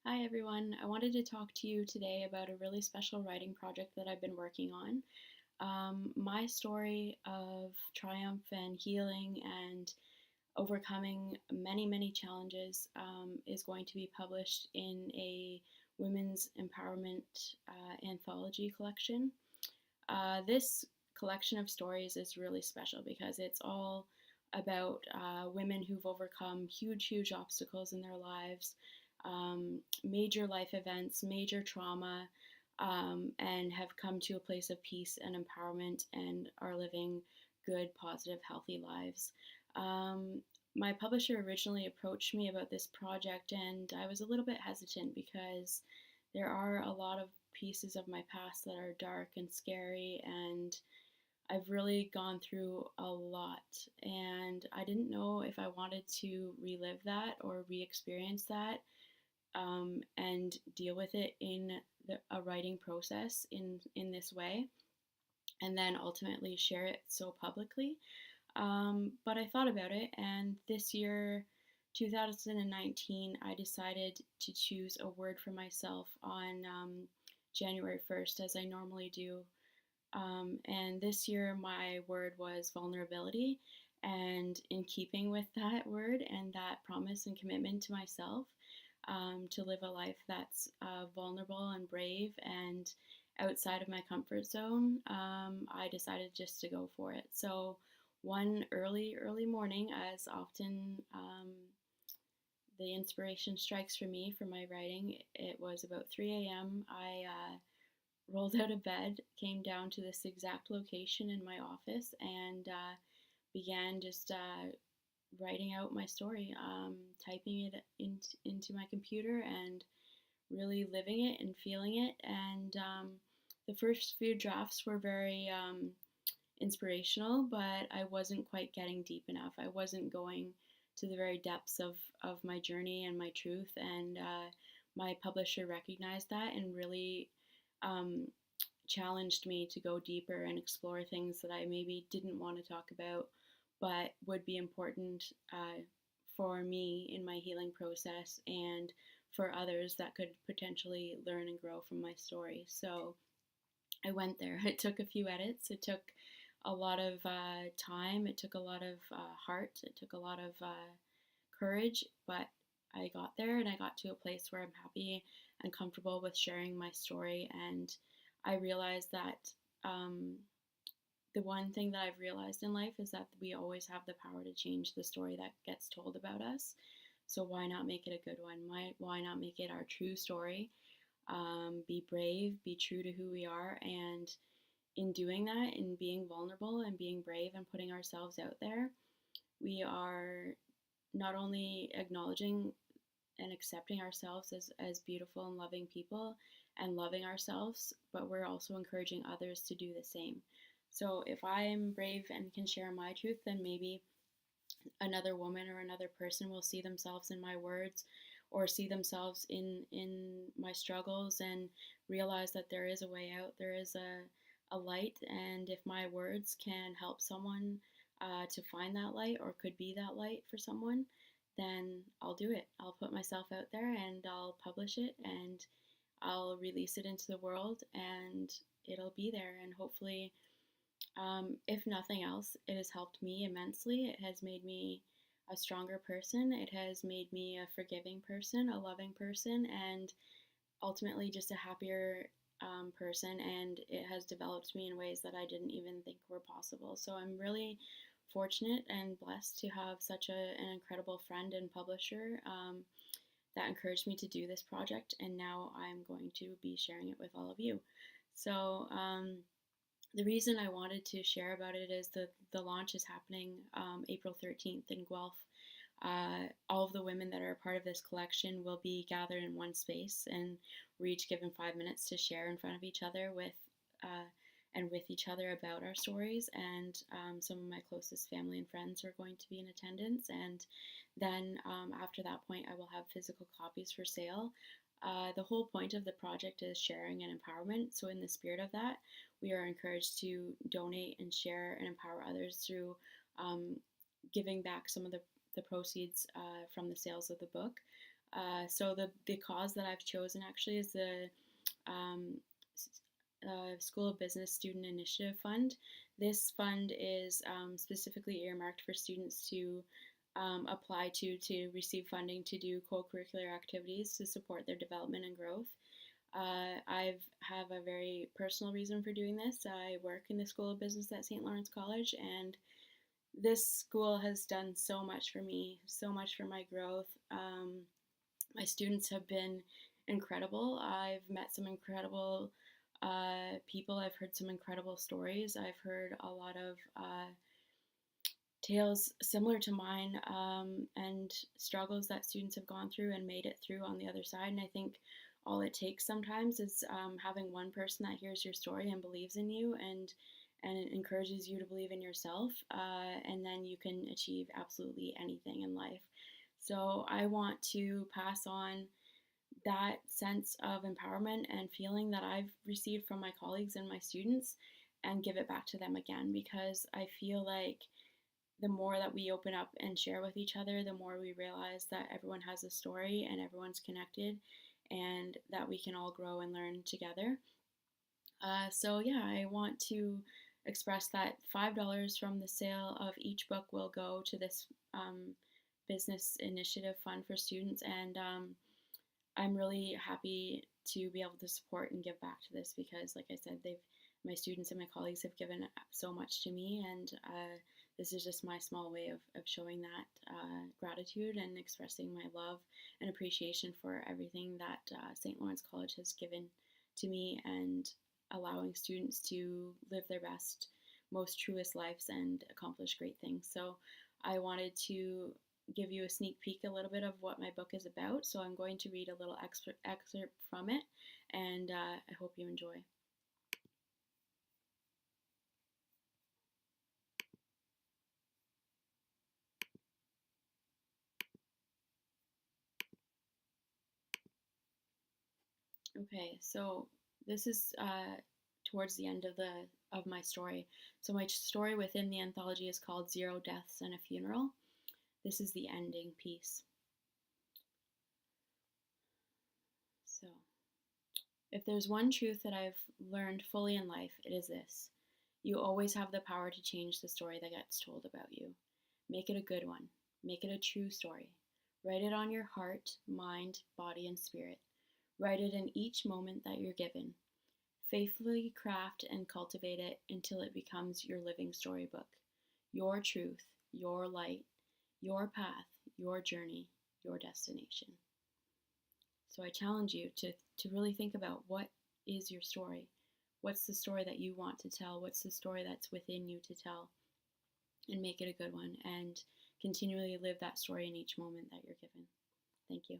Hi everyone. I wanted to talk to you today about a really special writing project that I've been working on. My story of triumph and healing and overcoming many, many challenges is going to be published in a women's empowerment anthology collection. This collection of stories is really special because it's all about women who've overcome huge, huge obstacles in their lives, major life events, major trauma, and have come to a place of peace and empowerment and are living good, positive, healthy lives. My publisher originally approached me about this project, and I was a little bit hesitant because there are a lot of pieces of my past that are dark and scary, and I've really gone through a lot. And I didn't know if I wanted to relive that or re experience that, and deal with it in a writing process in this way, and then ultimately share it so publicly. But I thought about it, and this year, 2019, I decided to choose a word for myself on January 1st, as I normally do. And this year, my word was vulnerability. And in keeping with that word and that promise and commitment to myself, to live a life that's vulnerable and brave and outside of my comfort zone, I decided just to go for it. So, one early morning, as often the inspiration strikes for me for my writing, it was about 3 a.m. I rolled out of bed, came down to this exact location in my office, and began just writing out my story, typing it into my computer and really living it and feeling it. And the first few drafts were very inspirational, but I wasn't quite getting deep enough. I wasn't going to the very depths of my journey and my truth. And my publisher recognized that and really um, challenged me to go deeper and explore things that I maybe didn't want to talk about, but would be important for me in my healing process and for others that could potentially learn and grow from my story. So I went there. It took a few edits. It took a lot of time. It took a lot of heart. It took a lot of courage, but I got there and I got to a place where I'm happy and comfortable with sharing my story. And I realized that um, the one thing that I've realized in life is that we always have the power to change the story that gets told about us. So why not make it a good one? Why not make it our true story? Be brave, be true to who we are, and in doing that, in being vulnerable and being brave and putting ourselves out there, we are not only acknowledging and accepting ourselves as beautiful and loving people and loving ourselves, but we're also encouraging others to do the same. So if I'm brave and can share my truth, then maybe another woman or another person will see themselves in my words or see themselves in my struggles and realize that there is a way out, there is a light, and if my words can help someone to find that light or could be that light for someone, then I'll do it. I'll put myself out there and I'll publish it and I'll release it into the world and it'll be there. And hopefully, if nothing else, it has helped me immensely. It has made me a stronger person. It has made me a forgiving person, a loving person, and ultimately just a happier person. And it has developed me in ways that I didn't even think were possible. So I'm really fortunate and blessed to have such an incredible friend and publisher that encouraged me to do this project. And now I'm going to be sharing it with all of you. So, the reason I wanted to share about it is that the launch is happening April 13th in Guelph. All of the women that are a part of this collection will be gathered in one space, and we're each given 5 minutes to share in front of each other with each other about our stories. And some of my closest family and friends are going to be in attendance. And then after that point, I will have physical copies for sale. The whole point of the project is sharing and empowerment. So, in the spirit of that, we are encouraged to donate and share and empower others through um, giving back some of the proceeds from the sales of the book. So the cause that I've chosen actually is the um, School of Business Student Initiative Fund. This fund is specifically earmarked for students to apply to receive funding to do co-curricular activities to support their development and growth. I have a very personal reason for doing this. I work in the School of Business at St. Lawrence College, and this school has done so much for me, so much for my growth. My students have been incredible. I've met some incredible people. I've heard some incredible stories. I've heard a lot of tales similar to mine, and struggles that students have gone through and made it through on the other side. And I think all it takes sometimes is having one person that hears your story and believes in you, and it encourages you to believe in yourself, and then you can achieve absolutely anything in life. So I want to pass on that sense of empowerment and feeling that I've received from my colleagues and my students and give it back to them again, because I feel like the more that we open up and share with each other, the more we realize that everyone has a story and everyone's connected, and that we can all grow and learn together. So yeah, I want to express that $5 from the sale of each book will go to this business initiative fund for students, and I'm really happy to be able to support and give back to this, because, like I said, my students and my colleagues have given so much to me, and this is just my small way of showing that gratitude and expressing my love and appreciation for everything that St. Lawrence College has given to me, and allowing students to live their best, most truest lives and accomplish great things. So I wanted to give you a sneak peek a little bit of what my book is about. So I'm going to read a little excerpt from it, and I hope you enjoy. Okay, so this is towards the end of my story. So my story within the anthology is called Zero Deaths and a Funeral. This is the ending piece. So, if there's one truth that I've learned fully in life, it is this: you always have the power to change the story that gets told about you. Make it a good one. Make it a true story. Write it on your heart, mind, body, and spirit. Write it in each moment that you're given. Faithfully craft and cultivate it until it becomes your living storybook. Your truth, your light, your path, your journey, your destination. So I challenge you to really think about, what is your story? What's the story that you want to tell? What's the story that's within you to tell? And make it a good one, and continually live that story in each moment that you're given. Thank you.